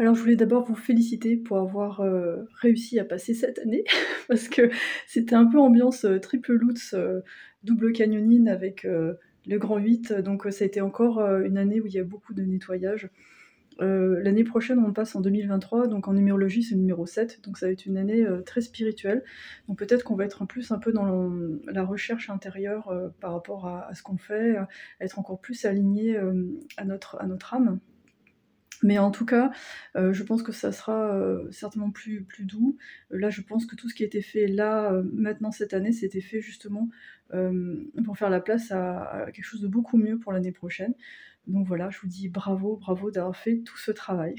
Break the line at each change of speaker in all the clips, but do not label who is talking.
Alors je voulais d'abord vous féliciter pour avoir, réussi à passer cette année parce que c'était un peu ambiance, triple Lutz, double canyoning avec, le grand 8, donc ça a été encore, une année où il y a beaucoup de nettoyage. L'année prochaine, on passe en 2023, donc en numérologie, c'est le numéro 7, donc ça va être une année, très spirituelle. Donc peut-être qu'on va être en plus un peu dans la recherche intérieure, par rapport à ce qu'on fait, à être encore plus aligné, à notre âme. Mais en tout cas, je pense que ça sera, certainement plus doux. Là, je pense que tout ce qui a été fait là, maintenant cette année, c'était fait justement, pour faire la place à quelque chose de beaucoup mieux pour l'année prochaine. Donc voilà, je vous dis bravo, bravo d'avoir fait tout ce travail.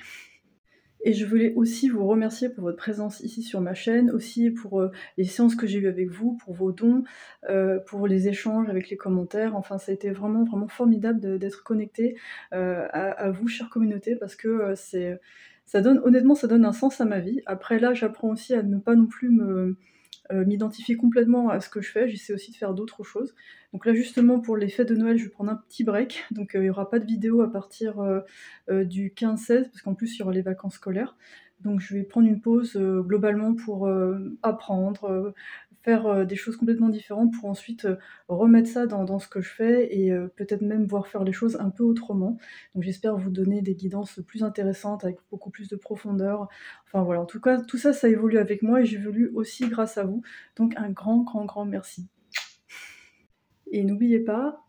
Et je voulais aussi vous remercier pour votre présence ici sur ma chaîne, aussi pour, les séances que j'ai eues avec vous, pour vos dons, pour les échanges avec les commentaires. Enfin, ça a été vraiment, vraiment formidable d'être connectée, à vous, chère communauté, parce que, ça donne honnêtement, ça donne un sens à ma vie. Après là, j'apprends aussi à ne pas non plus m'identifier complètement à ce que je fais. J'essaie aussi de faire d'autres choses. Donc là, justement, pour les fêtes de Noël, je vais prendre un petit break. Donc, il y aura pas de vidéo à partir, du 15-16 parce qu'en plus, il y aura les vacances scolaires. Donc je vais prendre une pause, globalement pour, apprendre, faire, des choses complètement différentes pour ensuite, remettre ça dans ce que je fais et peut-être même voir faire les choses un peu autrement. Donc j'espère vous donner des guidances plus intéressantes avec beaucoup plus de profondeur. Enfin voilà, en tout cas, tout ça, ça évolue avec moi et j'évolue aussi grâce à vous. Donc un grand, grand, grand merci. Et n'oubliez pas.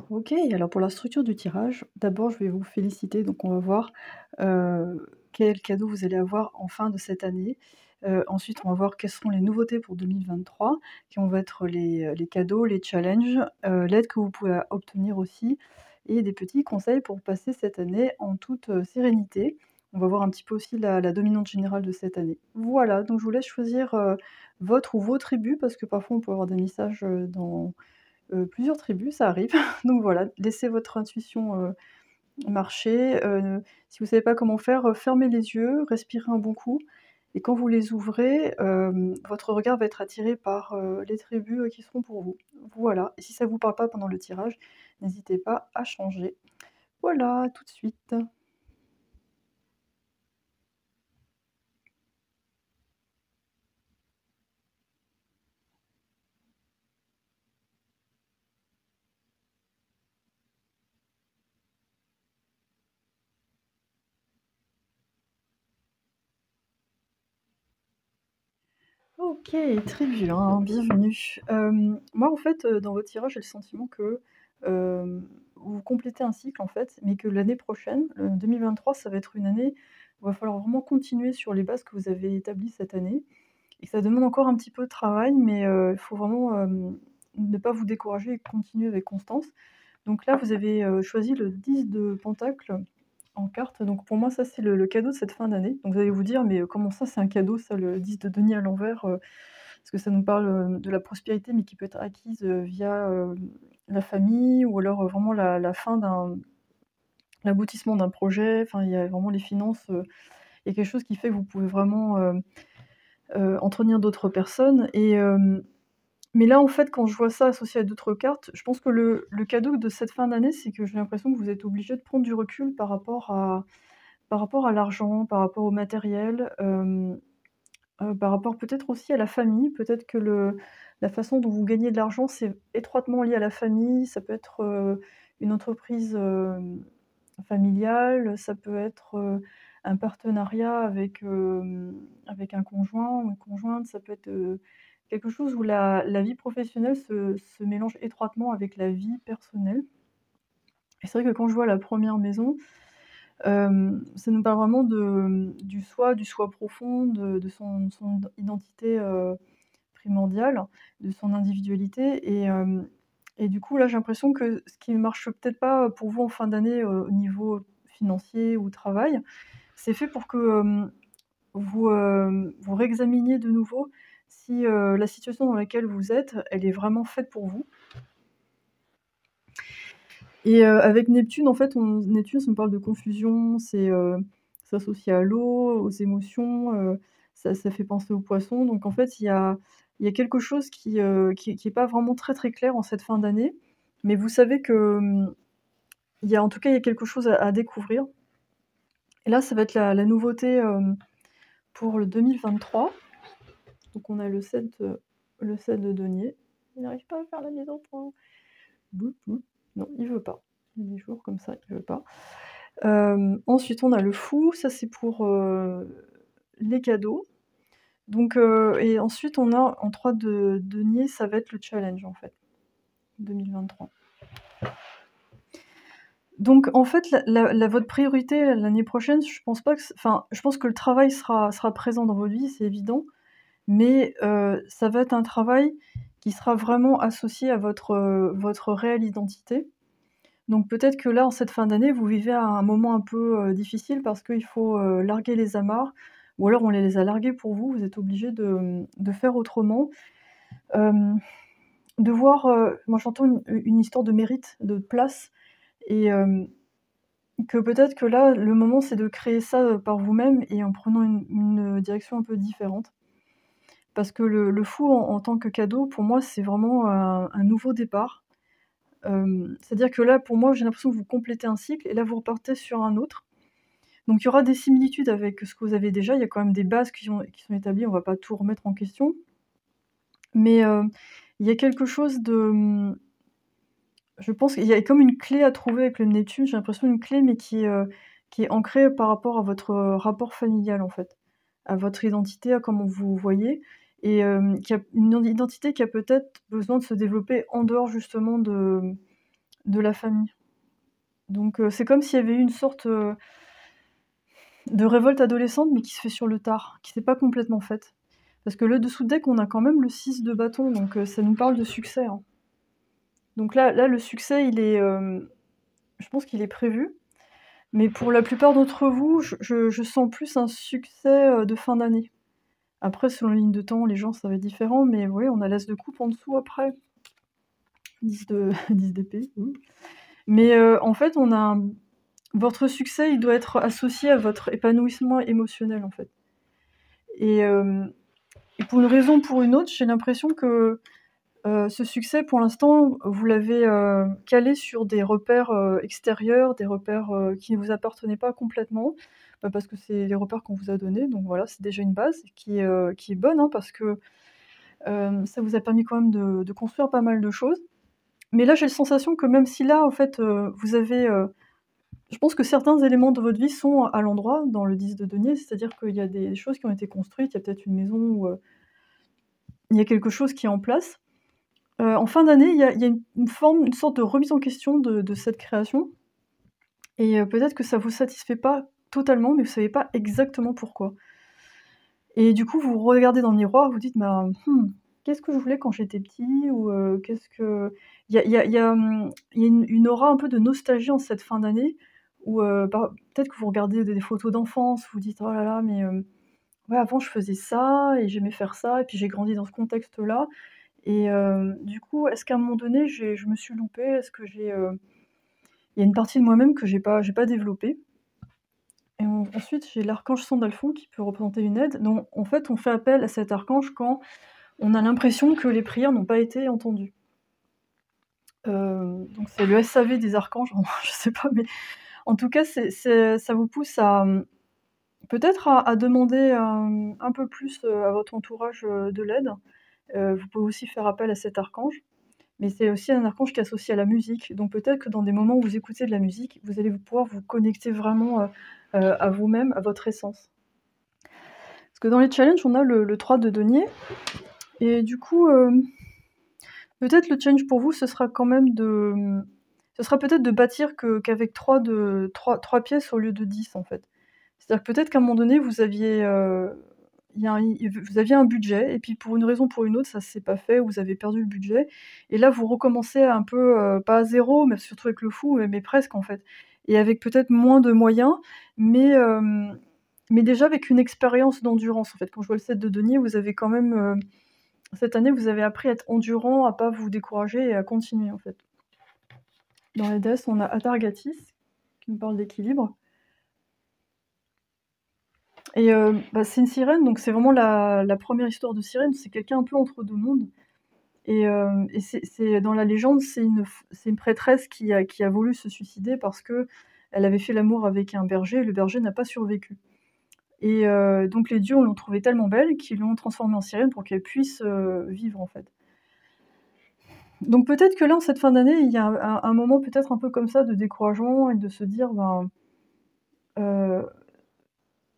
OK, alors pour la structure du tirage, d'abord je vais vous féliciter, donc on va voir, quel cadeau vous allez avoir en fin de cette année. Ensuite on va voir quelles seront les nouveautés pour 2023, qui vont être les cadeaux, les challenges, l'aide que vous pouvez obtenir aussi et des petits conseils pour passer cette année en toute, sérénité. On va voir un petit peu aussi la dominante générale de cette année. Voilà, donc je vous laisse choisir, votre ou vos tribus parce que parfois on peut avoir des messages, dans plusieurs tribus, ça arrive. Donc voilà, laissez votre intuition, marcher, si vous savez pas comment faire, fermez les yeux, respirez un bon coup et quand vous les ouvrez, votre regard va être attiré par, les tribus, qui seront pour vous. Voilà, et si ça vous parle pas pendant le tirage, n'hésitez pas à changer. Voilà, à tout de suite. OK, très bien, bienvenue. Moi, en fait, dans votre tirage, j'ai le sentiment que, vous complétez un cycle, en fait, mais que l'année prochaine, 2023, ça va être une année où il va falloir vraiment continuer sur les bases que vous avez établies cette année et que ça demande encore un petit peu de travail, mais il faut vraiment, ne pas vous décourager et continuer avec constance. Donc là, vous avez, choisi le 10 de pentacle en carte, donc pour moi, ça, c'est le cadeau de cette fin d'année. Donc vous allez vous dire: «Mais, comment ça, c'est un cadeau ça, le 10 de denier à l'envers?» Parce que ça nous parle, de la prospérité, mais qui peut être acquise, via, la famille ou alors, vraiment la fin d'un l'aboutissement d'un projet. Enfin, il y a vraiment les finances, il y a quelque chose qui fait que vous pouvez vraiment, entretenir d'autres personnes et mais là, en fait, quand je vois ça associé à d'autres cartes, je pense que le cadeau de cette fin d'année, c'est que j'ai l'impression que vous êtes obligé de prendre du recul par rapport à l'argent, par rapport au matériel, par rapport peut-être aussi à la famille. Peut-être que la façon dont vous gagnez de l'argent, c'est étroitement lié à la famille. Ça peut être, une entreprise, familiale, ça peut être, un partenariat avec un conjoint ou une conjointe. Ça peut être, quelque chose où la vie professionnelle se mélange étroitement avec la vie personnelle et c'est vrai que quand je vois la première maison, ça nous parle vraiment du soi profond, de son identité, primordiale, de son individualité et du coup, là, j'ai l'impression que ce qui ne marche peut-être pas pour vous en fin d'année, au niveau financier ou travail, c'est fait pour que, vous réexaminiez de nouveau si, la situation dans laquelle vous êtes, elle est vraiment faite pour vous. Et avec Neptune, en fait, Neptune, ça me parle de confusion, c'est associé à l'eau, aux émotions, ça fait penser aux poissons. Donc en fait, il y a quelque chose qui est pas vraiment très, très clair en cette fin d'année. Mais vous savez que, en tout cas, il y a quelque chose à découvrir. Et là, ça va être la nouveauté, pour le 2023. Donc on a le set de denier. Il n'arrive pas à faire la mise au point. Bout, bout. Non, il veut pas. Il y a des jours comme ça, il veut pas. Ensuite, on a le fou, ça c'est pour, les cadeaux. Donc et ensuite on a en 3 de denier, ça va être le challenge en fait, 2023. Donc en fait, votre priorité l'année prochaine, je pense pas que je pense que le travail sera présent dans votre vie, c'est évident, mais ça va être un travail qui sera vraiment associé à votre réelle identité. Donc peut-être que là, en cette fin d'année, vous vivez un moment un peu, difficile parce qu'il faut, larguer les amarres ou alors on les a largués pour vous, vous êtes obligés de faire autrement. De voir, moi j'entends une histoire de mérite, de place et que peut-être que là, le moment, c'est de créer ça, par vous-même et en prenant une direction un peu différente. Parce que le fou en tant que cadeau, pour moi, c'est vraiment un nouveau départ. C'est-à-dire que là, pour moi, j'ai l'impression que vous complétez un cycle et là, vous repartez sur un autre. Donc il y aura des similitudes avec ce que vous avez déjà, il y a quand même des bases qui sont établies, on va pas tout remettre en question. Mais il y a quelque chose de, je pense qu'il y a comme une clé à trouver avec le Neptune, j'ai l'impression une clé, mais qui est ancrée par rapport à votre, rapport familial, en fait, à votre identité, à comment vous vous voyez et qui a une identité qui a peut-être besoin de se développer en dehors justement de la famille. Donc c'est comme s'il y avait eu une sorte, de révolte adolescente, mais qui se fait sur le tard, qui s'est pas complètement faite. Parce que le dessous de deck, on a quand même le 6 de bâton, donc ça nous parle de succès, hein. Donc là, le succès, il est, je pense qu'il est prévu, mais pour la plupart d'entre vous, je sens plus un succès, de fin d'année. Après, selon la ligne de temps, les gens, ça va être différent, mais oui, on a l'as de coupe en dessous après. 10 de 10 d'épée, Mais en fait, votre succès, il doit être associé à votre épanouissement émotionnel, en fait. Et pour une raison ou pour une autre, j'ai l'impression que ce succès, pour l'instant, vous l'avez, calé sur des repères, extérieurs, des repères, qui ne vous appartenaient pas complètement, parce que c'est les repères qu'on vous a donnés, donc voilà, c'est déjà une base qui est bonne, hein, parce que, ça vous a permis quand même de construire pas mal de choses. Mais là, j'ai la sensation que même si là, en fait, vous avez, je pense que certains éléments de votre vie sont à l'endroit dans le 10 de denier, c'est-à-dire qu'il y a des choses qui ont été construites, il y a peut-être une maison où, il y a quelque chose qui est en place. En fin d'année, il y a une sorte de remise en question de cette création et peut-être que ça vous satisfait pas totalement, mais vous savez pas exactement pourquoi. Et du coup, vous regardez dans le miroir, vous dites: «Bah, qu'est-ce que je voulais quand j'étais petit?» ou «Qu'est-ce que» il y a une aura un peu de nostalgie en cette fin d'année où, peut-être que vous regardez des photos d'enfance, vous dites: «Oh là là, mais ouais, avant je faisais ça et j'aimais faire ça et puis j'ai grandi dans ce contexte-là». Et du coup, est-ce qu'à un moment donné, je me suis loupée? Est-ce que il y a une partie de moi-même que j'ai pas développée? Et ensuite, j'ai l'archange Sandalphon qui peut représenter une aide. Donc en fait, on fait appel à cet archange quand on a l'impression que les prières n'ont pas été entendues. Donc c'est le SAV des archanges, je sais pas, mais en tout cas, ça vous pousse à, peut-être à demander un peu plus, à votre entourage, de l'aide. Vous pouvez aussi faire appel à cet archange. Mais c'est aussi un archange qui est associé à la musique, donc peut-être que dans des moments où vous écoutez de la musique, vous allez pouvoir vous connecter vraiment, à vous-même, à votre essence. Parce que dans les challenges, on a le 3 de denier et du coup, peut-être le challenge pour vous, ce sera quand même ce sera peut-être de bâtir qu'avec 3 pièces au lieu de 10 en fait. C'est-à-dire que peut-être qu'à un moment donné, vous aviez un budget et puis pour une raison ou pour une autre, ça s'est pas fait, vous avez perdu le budget et là vous recommencez un peu, pas à 0, mais surtout avec le fou, mais presque en fait et avec peut-être moins de moyens, mais déjà avec une expérience d'endurance en fait. Quand je vois le 7 de denier, vous avez quand même, cette année, vous avez appris à être endurant, à pas vous décourager et à continuer en fait. Dans les déesses, on a Atargatis qui nous parle d'équilibre. Et c'est une sirène, donc c'est vraiment la première histoire de sirène, c'est quelqu'un un peu entre deux mondes. Et c'est dans la légende, c'est une prêtresse qui a voulu se suicider parce qu'elle avait fait l'amour avec un berger et le berger n'a pas survécu. Et donc les dieux l'ont trouvée tellement belle qu'ils l'ont transformée en sirène pour qu'elle puisse, vivre, en fait. Donc peut-être que là, en cette fin d'année, il y a un moment peut-être un peu comme ça de découragement et de se dire, ben, heu,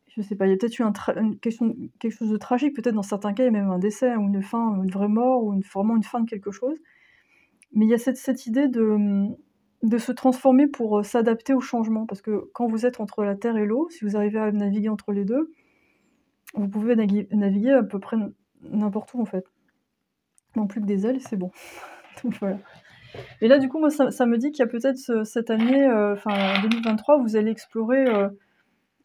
je sais pas, il y a peut-être eu quelque chose de tragique, peut-être dans certains cas, il y a même un décès ou une fin, une vraie mort ou vraiment une fin de quelque chose. Mais il y a cette idée de se transformer pour, s'adapter au changement. Parce que quand vous êtes entre la terre et l'eau, si vous arrivez à naviguer entre les 2, vous pouvez naviguer à peu près n'importe où, en fait. Non plus que des ailes et c'est bon. Donc voilà. Et là, du coup, moi, ça me dit qu'il y a peut-être cette année, enfin 2023, vous allez explorer,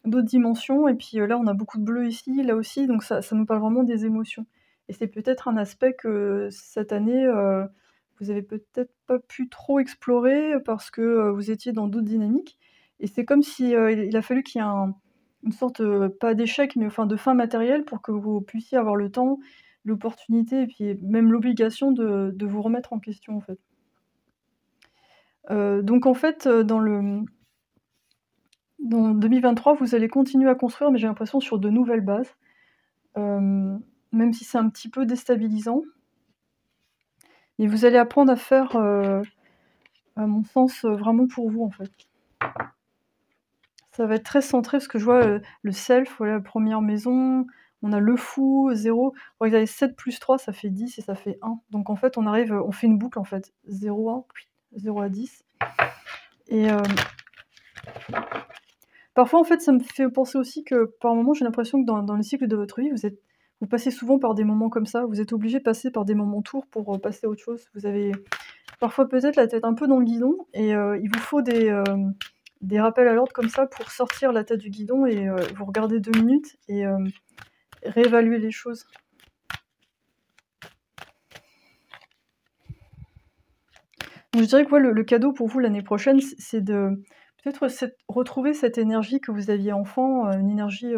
d'autres dimensions et puis, là, on a beaucoup de bleu ici, là aussi, donc ça nous parle vraiment des émotions. Et c'est peut-être un aspect que cette année, vous avez peut-être pas pu trop explorer parce que, vous étiez dans d'autres dynamiques et c'est comme si, il a fallu qu'il y ait une sorte, pas d'échec, mais enfin de fin matérielle pour que vous puissiez avoir le temps, l'opportunité et puis même l'obligation de vous remettre en question, en fait. Donc en fait, dans 2023, vous allez continuer à construire, mais j'ai l'impression sur de nouvelles bases, même si c'est un petit peu déstabilisant. Et vous allez apprendre à faire, à mon sens, vraiment pour vous, en fait. Ça va être très centré parce que je vois, le self, voilà, la 1re maison, on a le fou, 0. Regardez 7 plus 3 ça fait 10 et ça fait 1. Donc en fait, on fait une boucle, en fait. 0-1, 0 à 10 et parfois, en fait, ça me fait penser aussi que, par moments, j'ai l'impression que dans le cycle de votre vie, vous passez souvent par des moments comme ça. Vous êtes obligés de passer par des moments tours pour, passer à autre chose. Vous avez parfois peut-être la tête un peu dans le guidon et il vous faut des rappels à l'ordre comme ça pour sortir la tête du guidon et vous regarder 2 minutes et réévaluer les choses. Donc je dirais que ouais, le cadeau pour vous l'année prochaine, c'est de peut-être retrouver cette énergie que vous aviez enfant, une énergie,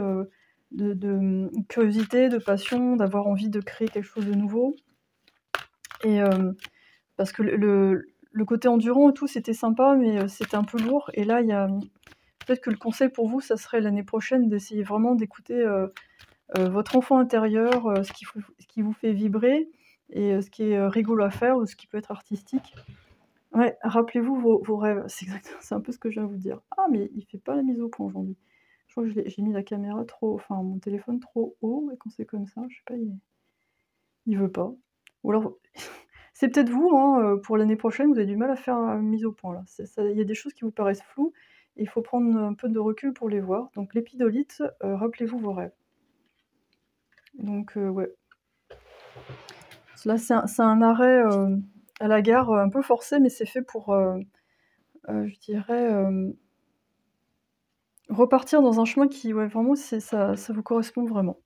curiosité, de passion, d'avoir envie de créer quelque chose de nouveau et parce que le côté endurant et tout, c'était sympa, mais c'était un peu lourd et là, il y a peut-être que le conseil pour vous, ça serait l'année prochaine d'essayer vraiment d'écouter, votre enfant intérieur, ce qui vous fait vibrer et ce qui est, rigolo à faire ou ce qui peut être artistique. Ouais, rappelez-vous vos rêves. C'est un peu ce que je viens de vous dire. Ah mais il fait pas la mise au point aujourd'hui. Je crois que j'ai mis la caméra trop enfin mon téléphone trop haut et quand c'est comme ça, je sais pas, il veut pas. Ou alors c'est peut-être vous, hein, pour l'année prochaine, vous avez du mal à faire la mise au point là. Il y a des choses qui vous paraissent floues et il faut prendre un peu de recul pour les voir. Donc l'épidolite, rappelez-vous vos rêves. Donc ouais. Là c'est un arrêt, à la gare, un peu forcé mais c'est fait pour, je dirais, repartir dans un chemin qui, ouais, vraiment, ça vous correspond vraiment.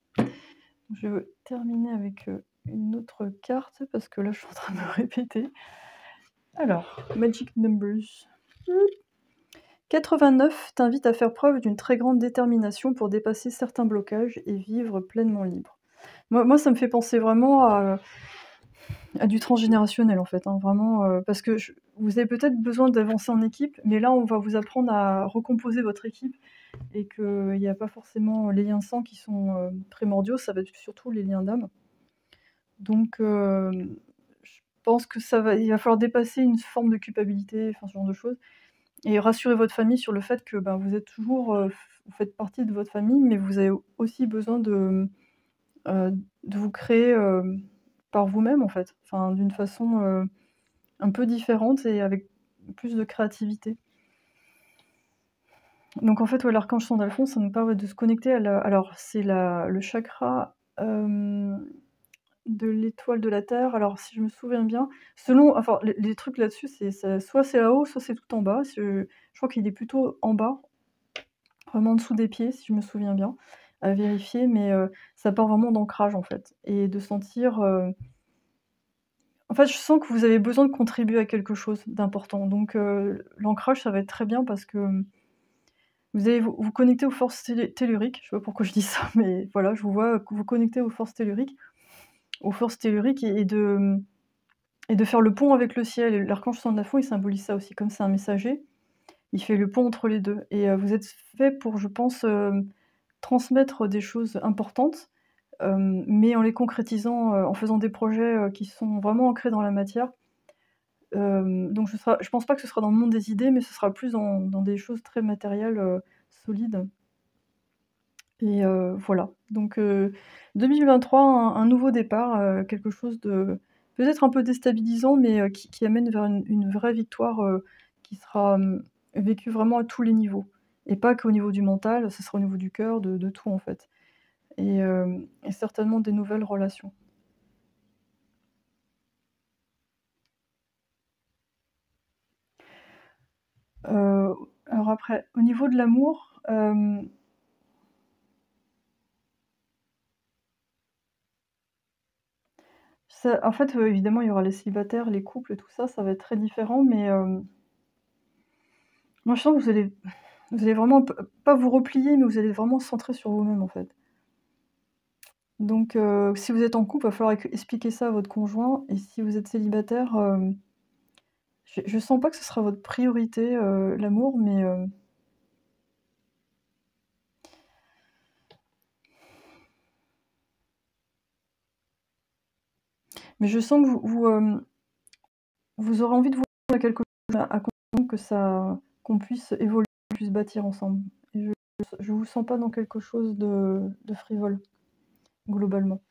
Je vais terminer avec, une autre carte parce que là, je suis en train de me répéter. Alors, Magic Numbers. 89 t'invite à faire preuve d'une très grande détermination pour dépasser certains blocages et vivre pleinement libre. Moi, ça me fait penser vraiment à du transgénérationnel, en fait, hein, vraiment, parce que vous avez peut-être besoin d'avancer en équipe, mais là, on va vous apprendre à recomposer votre équipe et qu'il n'y a pas forcément les liens de sang qui sont, primordiaux, ça va être surtout les liens d'âme. Donc je pense que il va falloir dépasser une forme de culpabilité, enfin ce genre de choses et rassurer votre famille sur le fait que, ben, vous êtes toujours, vous faites partie de votre famille, mais vous avez aussi besoin de vous créer, par vous-même, en fait. Enfin, d'une façon, un peu différente et avec plus de créativité. Donc en fait, ouais, l'archange Sandalphon, ça nous permet de se connecter alors c'est le chakra, de l'étoile de la Terre. Alors si je me souviens bien, selon enfin les trucs là-dessus, soit c'est là-haut, soit c'est tout en bas. Je crois qu'il est plutôt en bas, vraiment en dessous des pieds, si je me souviens bien, à vérifier, mais ça part vraiment d'ancrage, en fait et de sentir, en fait, je sens que vous avez besoin de contribuer à quelque chose d'important. Donc l'ancrage, ça va être très bien parce que, vous allez vous connecter aux forces telluriques. Je sais pas pourquoi je dis ça, mais voilà, je vous vois vous connecter aux forces telluriques et de et de faire le pont avec le ciel. Et l'archange Sandalphon, il symbolise ça aussi, comme c'est un messager, il fait le pont entre les 2. Et vous êtes fait pour, je pense, transmettre des choses importantes, mais en les concrétisant, en faisant des projets, qui sont vraiment ancrés dans la matière. Donc je pense pas que ce sera dans le monde des idées, mais ce sera plus dans des choses très matérielles, solides. Et voilà. Donc 2023, un nouveau départ, quelque chose de peut-être un peu déstabilisant, mais qui amène vers une vraie victoire, qui sera, vécue vraiment à tous les niveaux, et pas qu'au niveau du mental, ce sera au niveau du cœur, de tout en fait, et certainement des nouvelles relations. Alors après, au niveau de l'amour, ça en fait, évidemment, il y aura les célibataires, les couples et tout ça, ça va être très différent, mais moi je sens que vous allez vraiment pas vous replier, mais vous allez vraiment se centrer sur vous-même, en fait. Donc si vous êtes en couple, va falloir expliquer ça à votre conjoint, et si vous êtes célibataire, je sens pas que ce sera votre priorité, l'amour, mais je sens que vous aurez envie de vous à quelque chose, à comprendre que ça qu'on puisse évoluer, qu'on puisse bâtir ensemble. Et je vous sens pas dans quelque chose de frivole, globalement.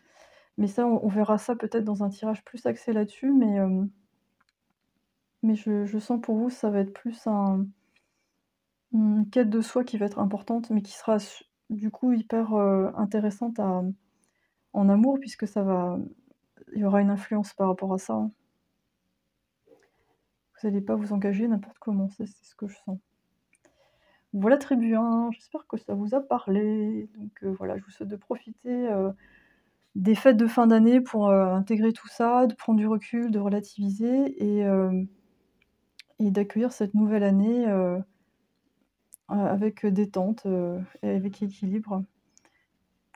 Mais ça, on verra ça peut-être dans un tirage plus axé là-dessus, mais je sens pour vous, ça va être plus une quête de soi qui va être importante, mais qui sera du coup hyper, intéressante en amour, puisque il y aura une influence par rapport à ça, hein. Vous allez pas vous engager n'importe comment, c'est ce que je sens. Voilà, très bien, j'espère que ça vous a parlé. Donc voilà, je vous souhaite de profiter, des fêtes de fin d'année pour, intégrer tout ça, de prendre du recul, de relativiser, et d'accueillir cette nouvelle année, avec détente, et avec équilibre,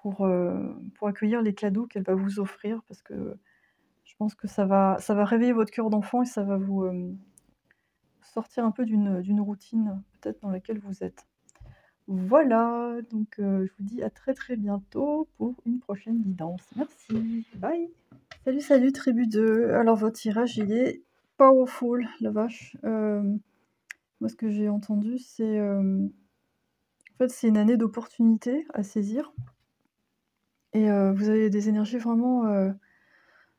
pour accueillir les cadeaux qu'elle va vous offrir, parce que je pense que ça va réveiller votre cœur d'enfant, et ça va vous, sortir un peu d'une routine peut-être dans laquelle vous êtes. Voilà, donc je vous dis à très, très bientôt pour une prochaine guidance. Merci, bye. Salut, salut tribu 2. Alors votre tirage, il est powerful, la vache. Moi ce que j'ai entendu, c'est, en fait, c'est une année d'opportunités à saisir, et vous avez des énergies vraiment,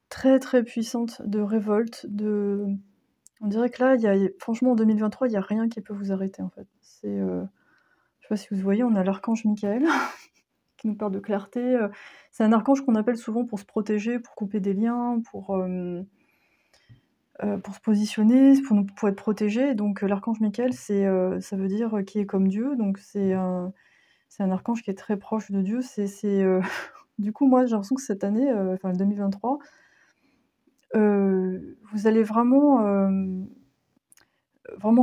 très, très puissantes, de révolte, on dirait que là, franchement en 2023, il y a rien qui peut vous arrêter, en fait. Je sais pas si vous voyez, on a l'archange Michael qui nous parle de clarté, c'est un archange qu'on appelle souvent pour se protéger, pour couper des liens, pour se positionner, pour être protégé. Donc l'archange Michael, ça veut dire, qui est comme Dieu, donc c'est un archange qui est très proche de Dieu. Du coup, moi, j'ai l'impression que cette année, enfin 2023, vous allez vraiment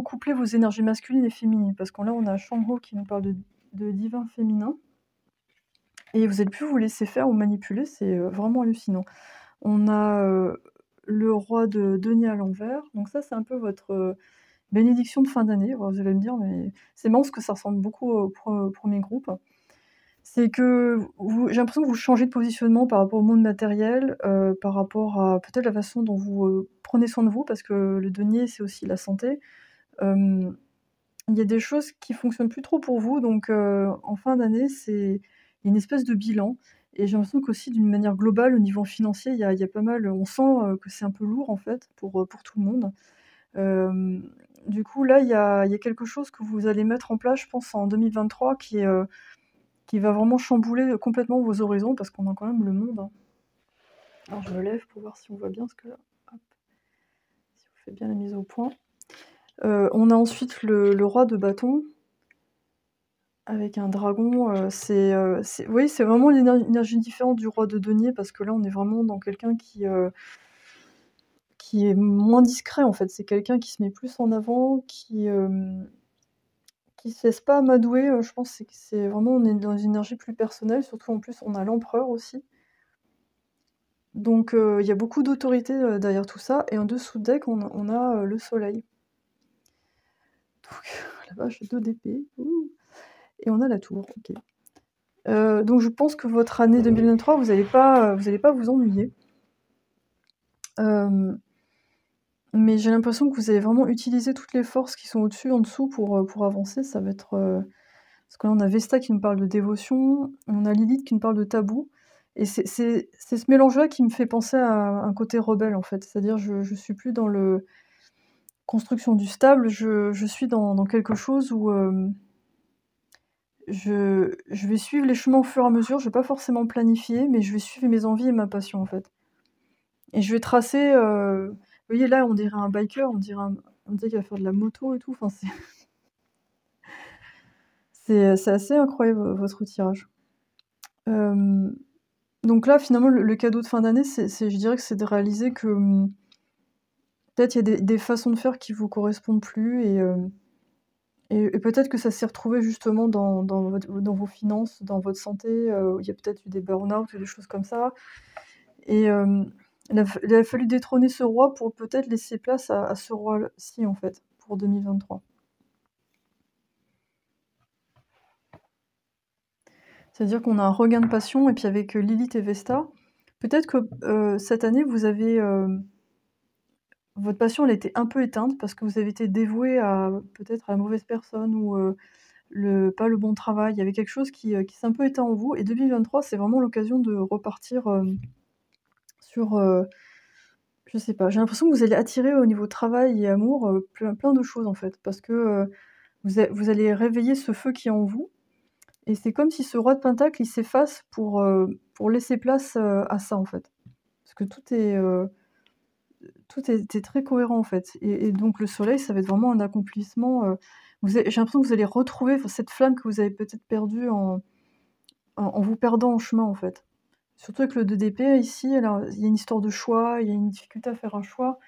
coupler vos énergies masculines et féminines, parce que là, on a Shangho qui nous parle de divin féminin, et vous allez plus vous laisser faire ou manipuler, c'est, vraiment hallucinant. On a, le roi de denier à l'envers, donc ça, c'est un peu votre, bénédiction de fin d'année. Alors vous allez me dire: «Mais c'est marrant parce que ça ressemble beaucoup au 1er groupe». C'est que j'ai l'impression que vous changez de positionnement par rapport au monde matériel, par rapport à peut-être la façon dont vous, prenez soin de vous, parce que le denier, c'est aussi la santé. Hem, il y a des choses qui fonctionnent plus trop pour vous, donc en fin d'année, c'est une espèce de bilan, et j'ai l'impression qu'aussi d'une manière globale, au niveau financier, il y a pas mal, on sent, que c'est un peu lourd en fait pour tout le monde. Hem, du coup là, il y a quelque chose que vous allez mettre en place, je pense, en 2023, qui va vraiment chambouler, complètement vos horizons, parce qu'on a quand même le monde, hein. Alors je me lève pour voir si on voit bien, parce que là, hop, si on fait bien la mise au point. On a ensuite le roi de bâton avec un dragon, oui, c'est vraiment une énergie différente du roi de denier, parce que là, on est vraiment dans quelqu'un qui est moins discret, en fait. C'est quelqu'un qui se met plus en avant, qui se laisse pas amadouer, je pense. C'est vraiment, on est dans une énergie plus personnelle, surtout en plus on a l'empereur aussi. Donc il y a beaucoup d'autorité, derrière tout ça et en dessous de deck, on a le soleil. Donc la vache, 2 d'épée, ouh et on a la tour, OK. Donc je pense que votre année 2023, vous allez pas vous ennuyer. Hem, mais j'ai l'impression que vous allez vraiment utiliser toutes les forces qui sont au-dessus, en dessous pour avancer. Ça va être, parce que là on a Vesta qui nous parle de dévotion, on a Lilith qui nous parle de tabou et c'est ce mélange-là qui me fait penser à un côté rebelle, en fait. C'est-à-dire je suis plus dans le construction du stable, je suis dans quelque chose où, je vais suivre les chemins au fur et à mesure, je vais pas forcément planifier, mais je vais suivre mes envies et ma passion, en fait. Et je vais tracer, vous voyez là, on dirait un biker, on dirait qu'il va faire de la moto et tout, enfin c'est assez incroyable, votre tirage. Donc là, finalement, le cadeau de fin d'année, je dirais que c'est de réaliser que, peut-être il y a des façons de faire qui vous correspondent plus et peut-être que ça s'est retrouvé justement dans vos finances, dans votre santé, il y a peut-être eu des burn-out ou des choses comme ça et il a fallu détrôner ce roi pour peut-être laisser place à ce roi-ci, en fait, pour 2023. C'est-à-dire qu'on a un regain de passion et puis avec, Lilith et Vesta, peut-être que, cette année vous avez, votre passion elle a été un peu éteinte parce que vous avez été dévoués à peut-être à la mauvaise personne ou, pas le bon travail. Il y avait quelque chose qui s'est un peu éteint en vous et 2023, c'est vraiment l'occasion de repartir, sur, je sais pas, j'ai l'impression que vous allez attirer au niveau travail et amour, plein de choses en fait. Parce que, vous allez réveiller ce feu qui est en vous et c'est comme si ce roi de pentacle, il s'efface pour laisser place, à ça en fait. Parce que tout est très cohérent en fait et donc le soleil, ça va être vraiment un accomplissement, j'ai l'impression que vous allez retrouver cette flamme que vous avez peut-être perdue en vous perdant en chemin en fait. Surtout avec le 2 d'épée ici, alors il y a une histoire de choix, il y a une difficulté à faire un choix.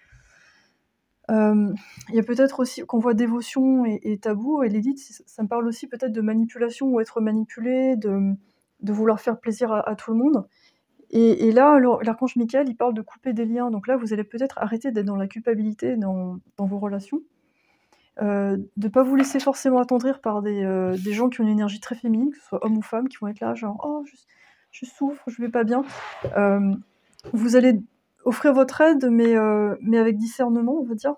Il y a peut-être aussi qu'on voit dévotion et tabou et l'élite, ça me parle aussi peut-être de manipulation ou être manipulé, de vouloir faire plaisir à tout le monde et là, l'archange Michael, il parle de couper des liens, donc là, vous allez peut-être arrêter d'être dans la culpabilité dans vos relations, de pas vous laisser forcément attendrir par des gens qui ont une énergie très féminine, que ce soit hommes ou femmes, qui vont être là genre: «Oh je souffre, je vais pas bien». Hem, Vous allez offrir votre aide mais avec discernement, on va dire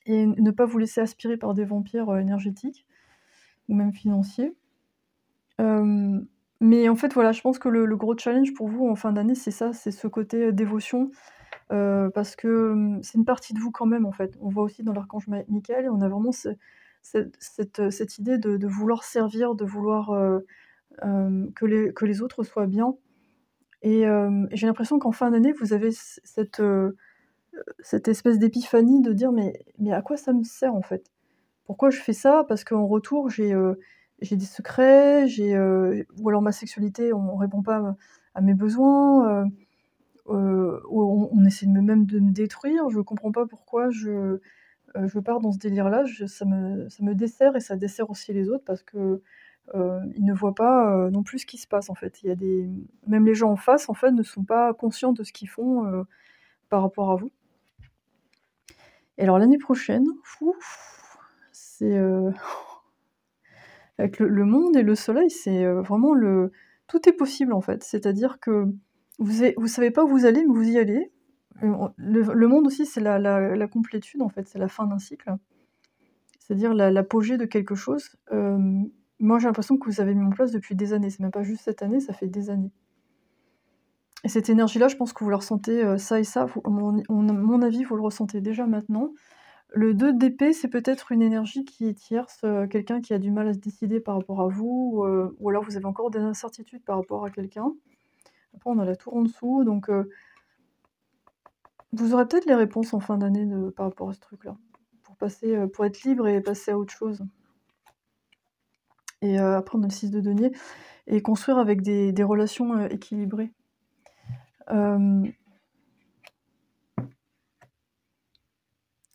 et ne pas vous laisser aspirer par des vampires, énergétiques ou même financiers. Hem, mais en fait, voilà, je pense que le gros challenge pour vous en fin d'année, c'est ça, c'est ce côté, dévotion, parce que, c'est une partie de vous quand même, en fait. On voit aussi dans l'archange Michael, on a vraiment cette idée de vouloir servir, de vouloir, que les autres soient bien et j'ai l'impression qu'en fin d'année, vous avez cette espèce d'épiphanie de dire: «Mais à quoi ça me sert, en fait? Pourquoi je fais ça?» Parce qu'en retour, j'ai des secrets, ou alors ma sexualité, on répond pas à mes besoins, ou on essaie même de me détruire. Je comprends pas pourquoi je pars dans ce délire-là. Ça me dessert et ça dessert aussi les autres parce que, ils ne voient pas, non plus ce qui se passe, en fait. Il y a des Même les gens en face, en fait, ne sont pas conscients de ce qu'ils font, par rapport à vous. Et alors l'année prochaine, c'est, avec monde et le soleil, c'est, vraiment tout est possible, en fait. C'est-à-dire que vous savez pas où vous allez, mais vous y allez. Le monde aussi, c'est la complétude, en fait, c'est la fin d'un cycle. C'est-à-dire l'apogée de quelque chose. Moi, j'ai l'impression que vous avez mis en place depuis des années. C'est même pas juste cette année, ça fait des années. Et cette énergie-là, je pense que vous la ressentez, ça et ça, vous à mon avis, vous le ressentez déjà maintenant. Le 2 d'épée, c'est peut-être une énergie qui est tierce, quelqu'un qui a du mal à se décider par rapport à vous, ou alors vous avez encore des incertitudes par rapport à quelqu'un. Après on a la tour en dessous, donc vous aurez peut-être les réponses en fin d'année par rapport à ce truc-là, pour être libre et passer à autre chose. Et après on a le 6 de denier et construire avec des relations, équilibrées. Hem,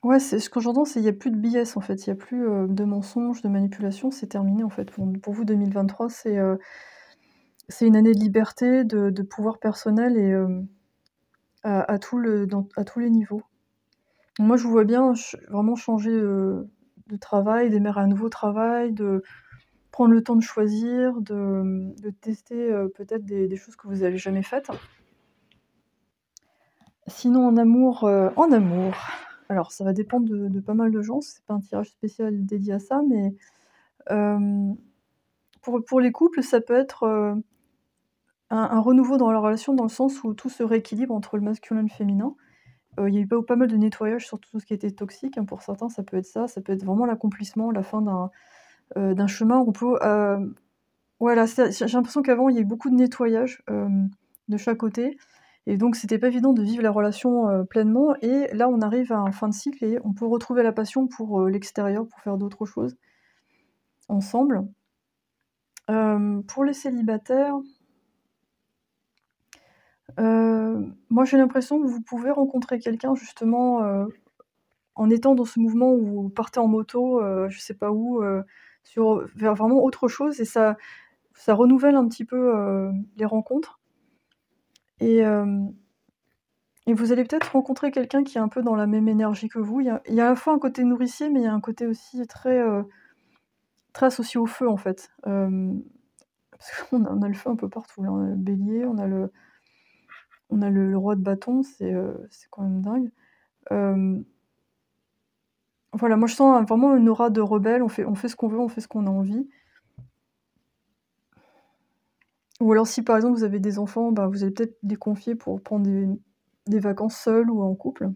ouais, c'est ce que j'entends, c'est il y a plus de biais en fait, il y a plus, de mensonges, de manipulation, c'est terminé en fait. Pour vous 2023, c'est une année de liberté, de pouvoir personnel à tous les niveaux. Moi, je vous vois bien vraiment changer de travail, démarrer un nouveau travail, de prendre le temps de choisir, de tester peut-être des choses que vous n'avez jamais faites. Sinon, en amour, alors ça va dépendre de pas mal de gens, c'est pas un tirage spécial dédié à ça, mais pour les couples, ça peut être un renouveau dans la relation, dans le sens où tout se rééquilibre entre le masculin et le féminin. Il y a eu pas mal de nettoyage sur tout ce qui était toxique, hein, pour certains, ça peut être ça, ça peut être vraiment l'accomplissement, la fin d'un chemin où on peut, voilà, j'ai l'impression qu'avant, il y a eu beaucoup de nettoyage, de chaque côté, et donc c'était pas évident de vivre la relation, pleinement, et là, on arrive à un fin de cycle et on peut retrouver la passion pour, l'extérieur, pour faire d'autres choses ensemble. Pour les célibataires, moi, j'ai l'impression que vous pouvez rencontrer quelqu'un justement, en étant dans ce mouvement où vous partez en moto, je sais pas où, vers vraiment autre chose, et ça renouvelle un petit peu, les rencontres, et vous allez peut-être rencontrer quelqu'un qui est un peu dans la même énergie que vous. Il y a à la fois un côté nourricier, mais il y a un côté aussi très associé au feu, en fait. Parce qu'on a le feu un peu partout là. On a le bélier, on a le roi de bâton, c'est quand même dingue. Voilà, moi je sens vraiment une aura de rebelle, on fait ce qu'on veut, on fait ce qu'on a envie. Ou alors si par exemple vous avez des enfants, bah, vous allez peut-être les confier pour prendre des vacances seuls ou en couple.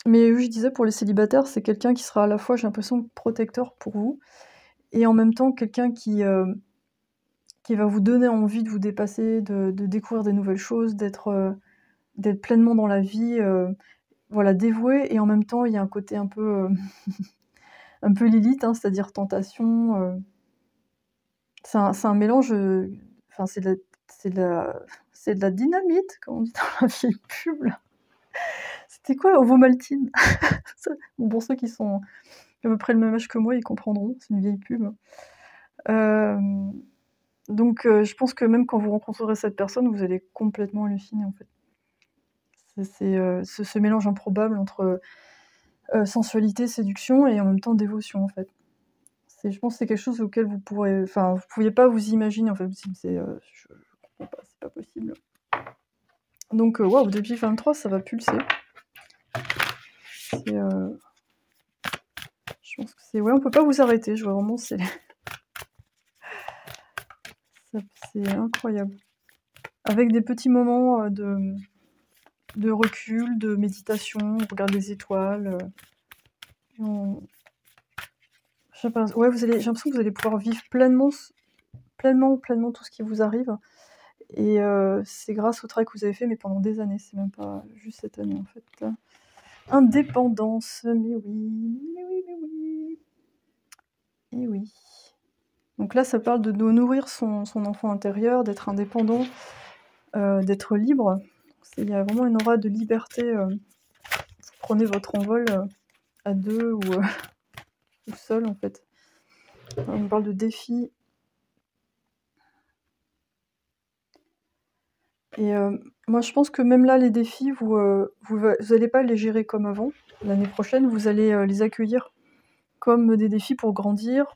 Mais oui, je disais pour les célibataires, c'est quelqu'un qui sera à la fois, j'ai l'impression, protecteur pour vous, et en même temps quelqu'un qui va vous donner envie de vous dépasser, de découvrir des nouvelles choses, d'être pleinement dans la vie, voilà, dévoué, et en même temps il y a un côté un peu, un peu Lilith, hein, c'est-à-dire tentation. C'est un mélange, enfin c'est de la c'est de la dynamite, comme on dit dans la vieille pub là. C'était quoi? Ovomaltine. Ça, bon, pour ceux qui sont à peu près le même âge que moi, ils comprendront, c'est une vieille pub. Donc je pense que même quand vous rencontrerez cette personne, vous allez complètement halluciner, en fait. Ce mélange improbable entre, sensualité, séduction et en même temps dévotion, en fait. Je pense que c'est quelque chose auquel vous pouviez pas vous imaginer, en fait. Je comprends pas, c'est pas possible. Donc waouh, 2023, ça va pulser. Je pense que ouais, on peut pas vous arrêter, je vois vraiment, c'est incroyable. Avec des petits moments, de recul, de méditation, on regarde les étoiles, je sais pas, ouais, j'ai l'impression que vous allez pouvoir vivre pleinement tout ce qui vous arrive, et c'est grâce au travail que vous avez fait, mais pendant des années, c'est même pas juste cette année, en fait. Indépendance, mais oui, mais oui, mais oui. Et oui. Donc là, ça parle de nourrir son enfant intérieur, d'être indépendant, d'être libre. Il y a vraiment une aura de liberté. Vous prenez votre envol à deux ou seul, en fait. On parle de défis. Et moi, je pense que même là, les défis, vous allez pas les gérer comme avant. L'année prochaine, vous allez les accueillir comme des défis pour grandir,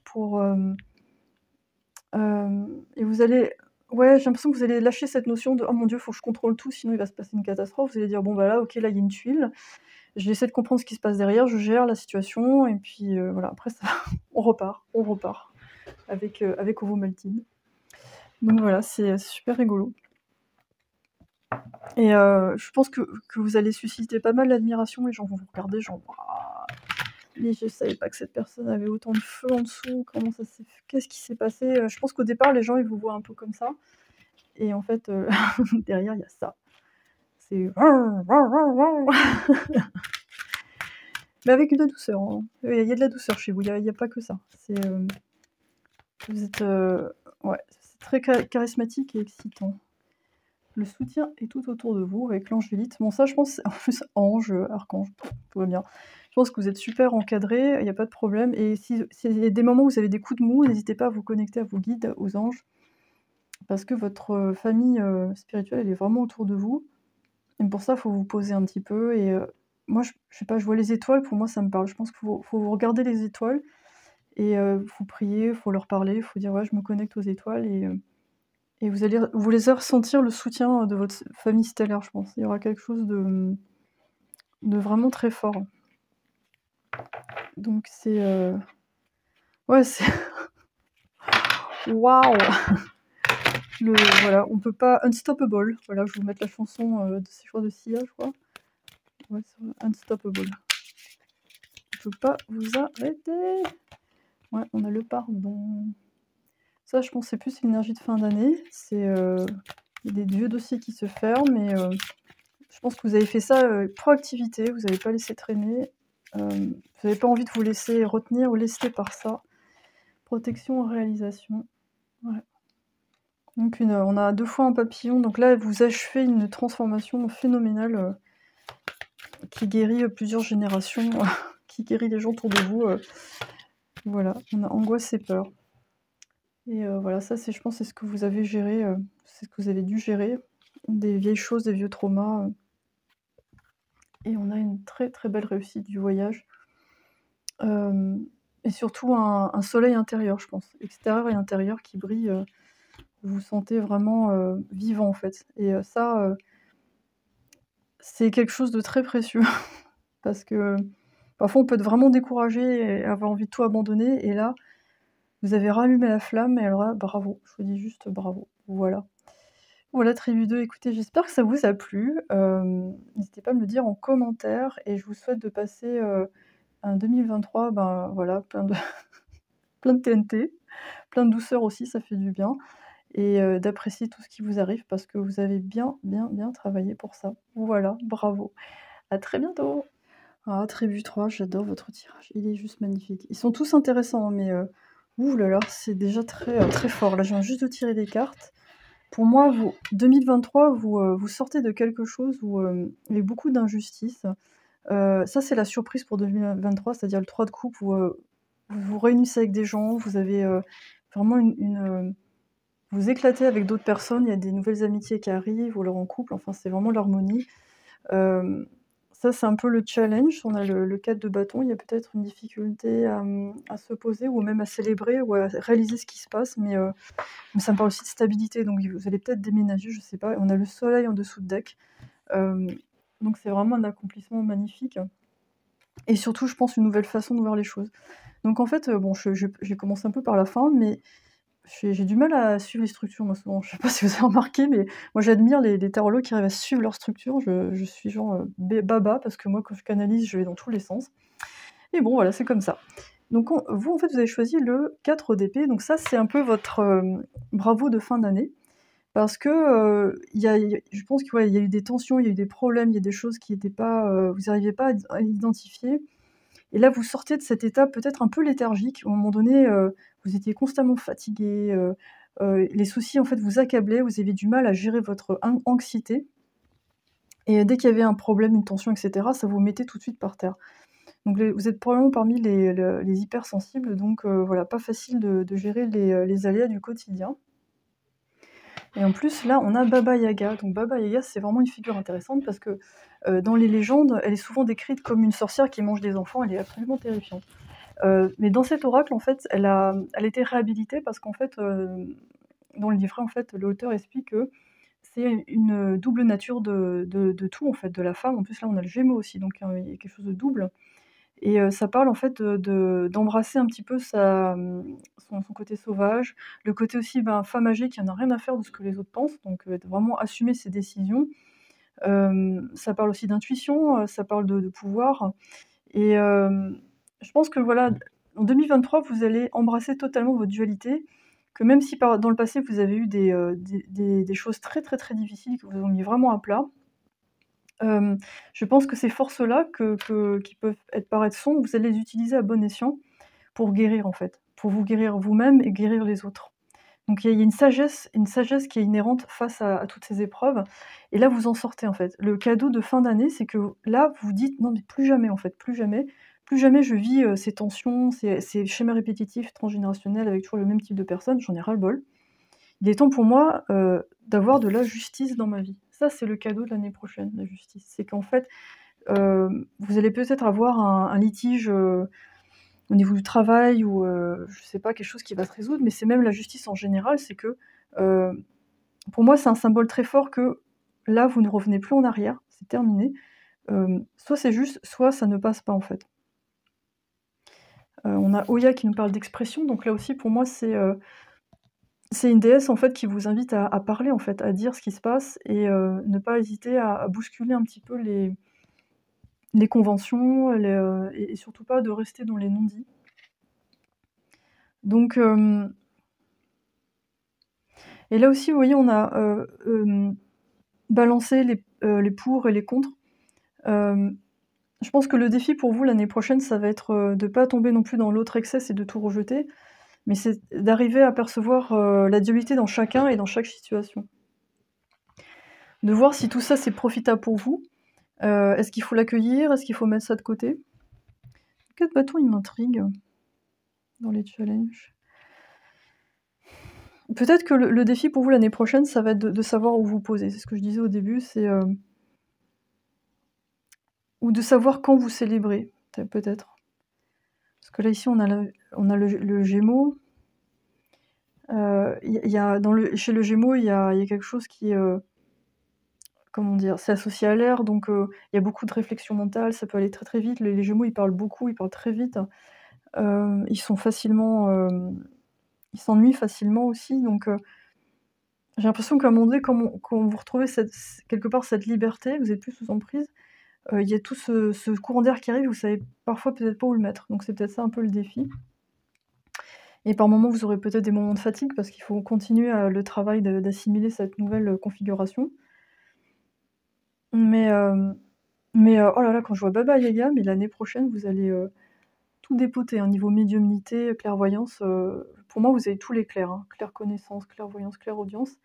et vous allez... Ouais, j'ai l'impression que vous allez lâcher cette notion de « Oh mon Dieu, faut que je contrôle tout, sinon il va se passer une catastrophe ». Vous allez dire « Bon bah là, ok, là il y a une tuile, j'essaie de comprendre ce qui se passe derrière, je gère la situation, et puis voilà, après ça, on repart avec Ovomaltine ». Donc voilà, c'est super rigolo. Et je pense que vous allez susciter pas mal d'admiration, les gens vont vous regarder genre « Waouh, mais je savais pas que cette personne avait autant de feu en dessous, comment ça s'est fait, qu'est-ce qui s'est passé ?» Je pense qu'au départ, les gens, ils vous voient un peu comme ça, et en fait, derrière, il y a ça. C'est mais avec de la douceur, hein. Il y a de la douceur chez vous, il y a pas que ça. Vous êtes, ouais, c'est très charismatique et excitant. Le soutien est tout autour de vous avec l'ange Lilith. Bon, ça, je pense, en plus, ange, archange, tout va bien. Je pense que vous êtes super encadré, il n'y a pas de problème. Et s'il y a des moments où vous avez des coups de mou, n'hésitez pas à vous connecter à vos guides, aux anges. parce que votre, famille, spirituelle, elle est vraiment autour de vous et pour ça, il faut vous poser un petit peu et moi, je sais pas, je vois les étoiles, pour moi, ça me parle. Je pense qu'il faut vous regarder les étoiles et faut prier, faut leur parler, faut dire: «Ouais, je me connecte aux étoiles» et vous allez ressentir le soutien, de votre famille stellaire, je pense. Il y aura quelque chose de vraiment très fort. Donc c'est, ouais, c'est waouh! Voilà, on peut pas Unstoppable, voilà, je vais vous mettre la chanson, de c'est je crois de Sia, je crois. Ouais, sur Unstoppable. On peut pas vous arrêter. Ouais, on a le pardon. Ça, je pense, c'est plus l'énergie de fin d'année. C'est, il y a des vieux dossiers qui se ferment et je pense que vous avez fait ça, proactivité, vous avez pas laissé traîner. Vous avez pas envie de vous laisser retenir ou lester par ça. Protection, réalisation. Ouais. Donc on a 2 fois un papillon, donc là, vous achevez une transformation phénoménale, qui guérit, plusieurs générations, qui guérit les gens autour de vous, voilà. On a angoisse et peur et voilà, ça, c'est je pense, c'est ce que vous avez géré, c'est ce que vous avez dû gérer, des vieilles choses, des vieux traumas, et on a une très, très belle réussite du voyage, hem et surtout un soleil intérieur, je pense, extérieur et intérieur qui brille, vous vous sentez vraiment, vivant, en fait et ça, c'est quelque chose de très précieux parce que parfois on peut être vraiment découragé et avoir envie de tout abandonner et là, vous avez rallumé la flamme et alors là, bravo, je vous dis juste bravo. Voilà. Voilà tribu 2, écoutez, j'espère que ça vous a plu, n'hésitez pas à me le dire en commentaire et je vous souhaite de passer, un 2023, ben, voilà, plein de plein de TNT, plein de douceur aussi, ça fait du bien et d'apprécier tout ce qui vous arrive parce que vous avez bien, bien, bien travaillé pour ça. Voilà, bravo. À très bientôt. Ah, tribu 3, j'adore votre tirage, il est juste magnifique. Ils sont tous intéressants, hein, mais ouh là là, c'est déjà très, très fort. Là, je viens juste de tirer des cartes. Pour moi, vous 2023, vous sortez de quelque chose où, il y a eu beaucoup d'injustice. Ça, c'est la surprise pour 2023, c'est-à-dire le 3 de coupe où, vous vous réunissez avec des gens, vous avez, vraiment vous éclatez avec d'autres personnes, il y a des nouvelles amitiés qui arrivent, ou alors en couple, enfin, c'est vraiment l'harmonie. Hem, Ça, c'est un peu le challenge. On a le 4 de bâton, il y a peut-être une difficulté à se poser ou même à célébrer ou à réaliser ce qui se passe, mais ça me parle aussi de stabilité, donc vous allez peut-être déménager, je sais pas. On a le soleil en dessous de deck, hem, donc c'est vraiment un accomplissement magnifique et surtout, je pense, une nouvelle façon de voir les choses. Donc en fait, bon, j'ai commencé un peu par la fin, mais j'ai du mal à suivre les structures, moi, souvent. Je sais pas si vous avez remarqué, mais moi, j'admire les tarologues qui arrivent à suivre leur structure. Je suis genre, baba parce que moi, quand je canalise, je vais dans tous les sens et bon, voilà, c'est comme ça. Donc vous, en fait, vous avez choisi le 4 d'épée, donc ça, c'est un peu votre, bravo de fin d'année parce que, je pense qu'il ouais, il y a eu des tensions, il y a eu des problèmes, il y a des choses qui étaient pas, vous n'arriviez pas à identifier et là, vous sortez de cet état peut-être un peu léthargique. Au moment donné, vous étiez constamment fatigué, les soucis, en fait, vous accablaient, vous aviez du mal à gérer votre anxiété et dès qu'il y avait un problème, une tension et cetera, ça vous mettait tout de suite par terre. Donc vous êtes probablement parmi les hypersensibles, donc voilà, pas facile de gérer les aléas du quotidien. Et en plus, là, on a Baba Yaga. Donc Baba Yaga, c'est vraiment une figure intéressante parce que, dans les légendes, elle est souvent décrite comme une sorcière qui mange des enfants, elle est absolument terrifiante. Mais dans cet oracle, en fait, elle a été réhabilitée parce qu'en fait, dans le livret, en fait, l'auteur explique que c'est une double nature de tout, en fait, de la femme. En plus, là, on a le Gémeaux aussi, donc il y a quelque chose de double et ça parle, en fait, d'embrasser un petit peu son côté sauvage, le côté aussi, ben, femme âgée qui en a rien à faire de ce que les autres pensent, donc de vraiment assumer ses décisions. Ça parle aussi d'intuition, ça parle de pouvoir et je pense que voilà, en 2023, vous allez embrasser totalement votre dualité, que même si dans le passé vous avez eu des choses très, très, très difficiles qui vous ont mis vraiment à plat, je pense que ces forces-là qui peuvent paraître sombres, vous allez les utiliser à bon escient pour guérir en fait, pour vous guérir vous-même et guérir les autres. Donc il y a une sagesse qui est inhérente face à toutes ces épreuves et là vous en sortez en fait. Le cadeau de fin d'année, c'est que là vous dites: «Non mais plus jamais en fait, plus jamais je vis, ces tensions, ces schémas répétitifs transgénérationnels avec toujours le même type de personnes, j'en ai ras le bol». Il est temps pour moi d'avoir de la justice dans ma vie. Ça, c'est le cadeau de l'année prochaine, la justice. C'est qu'en fait, vous allez peut-être avoir un litige au niveau du travail ou je sais pas, quelque chose qui va se résoudre, mais c'est même la justice en général, c'est que pour moi, c'est un symbole très fort que là, vous ne revenez plus en arrière, c'est terminé. Soit c'est juste, soit ça ne passe pas en fait. On a Oya qui nous parle d'expression, donc là aussi pour moi c'est une déesse en fait qui vous invite à parler en fait, à dire ce qui se passe et ne pas hésiter à bousculer un petit peu les conventions, et surtout pas de rester dans les non-dits. Donc et là aussi, vous voyez, on a balancé les pour et les contre. Je pense que le défi pour vous l'année prochaine, ça va être de pas tomber non plus dans l'autre excès et de tout rejeter, mais c'est d'arriver à percevoir la dualité dans chacun et dans chaque situation. De voir si tout ça c'est profitable pour vous. Est-ce qu'il faut l'accueillir? Est-ce qu'il faut mettre ça de côté? Quel bâton il m'intrigue dans les challenges? Peut-être que le défi pour vous l'année prochaine, ça va être de savoir où vous poser. C'est ce que je disais au début, c'est ou de savoir quand vous célébrez, peut-être. Parce que là ici on a le Gémeaux. Y a chez le Gémeaux, il y a quelque chose qui comment dire? C'est associé à l'air, donc il y a beaucoup de réflexion mentale, ça peut aller très, très vite. Les Gémeaux, ils parlent beaucoup, ils parlent très vite. Ils sont facilement, ils s'ennuient facilement aussi, donc j'ai l'impression qu'à un moment donné, quand vous retrouvez quelque part cette liberté, vous êtes plus sous emprise, il y a tout ce courant d'air qui arrive, vous savez parfois peut-être pas où le mettre, donc c'est peut-être ça un peu le défi. Et par moments, vous aurez peut-être des moments de fatigue parce qu'il faut continuer le travail d'assimiler cette nouvelle configuration. Mais oh là là, quand je vois Baba Yaga, mais l'année prochaine, vous allez tout dépoter, hein, niveau médiumnité, clairvoyance. Pour moi, vous avez tous les clairs, hein, clair-connaissance, clairvoyance, clairaudience.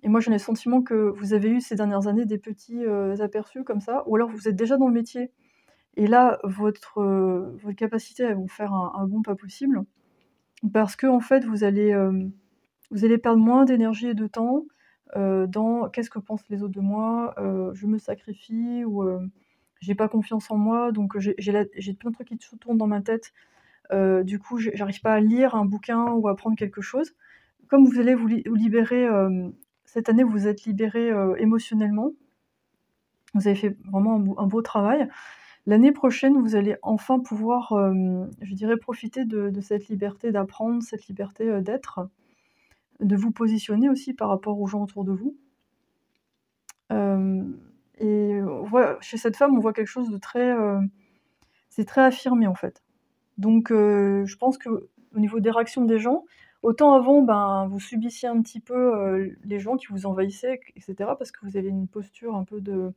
Et moi, j'ai le sentiment que vous avez eu ces dernières années des petits aperçus comme ça, ou alors vous êtes déjà dans le métier. Et là, votre capacité, elles vont faire un bond pas possible. Parce que en fait, vous allez perdre moins d'énergie et de temps dans qu'est-ce que pensent les autres de moi, je me sacrifie ou j'ai pas confiance en moi, donc j'ai plein de trucs qui se tournent dans ma tête. Du coup, j'arrive pas à lire un bouquin ou à apprendre quelque chose. Comme vous allez vous libérer, cette année, vous vous êtes libéré émotionnellement. Vous avez fait vraiment un beau travail. L'année prochaine, vous allez enfin pouvoir, je dirais, profiter de cette liberté d'apprendre, cette liberté d'être, de vous positionner aussi par rapport aux gens autour de vous. Et voilà, chez cette femme, on voit quelque chose de très, c'est très affirmé en fait. Donc je pense qu'au niveau des réactions des gens, autant avant, ben, vous subissiez un petit peu les gens qui vous envahissaient, et cetera, parce que vous avez une posture un peu de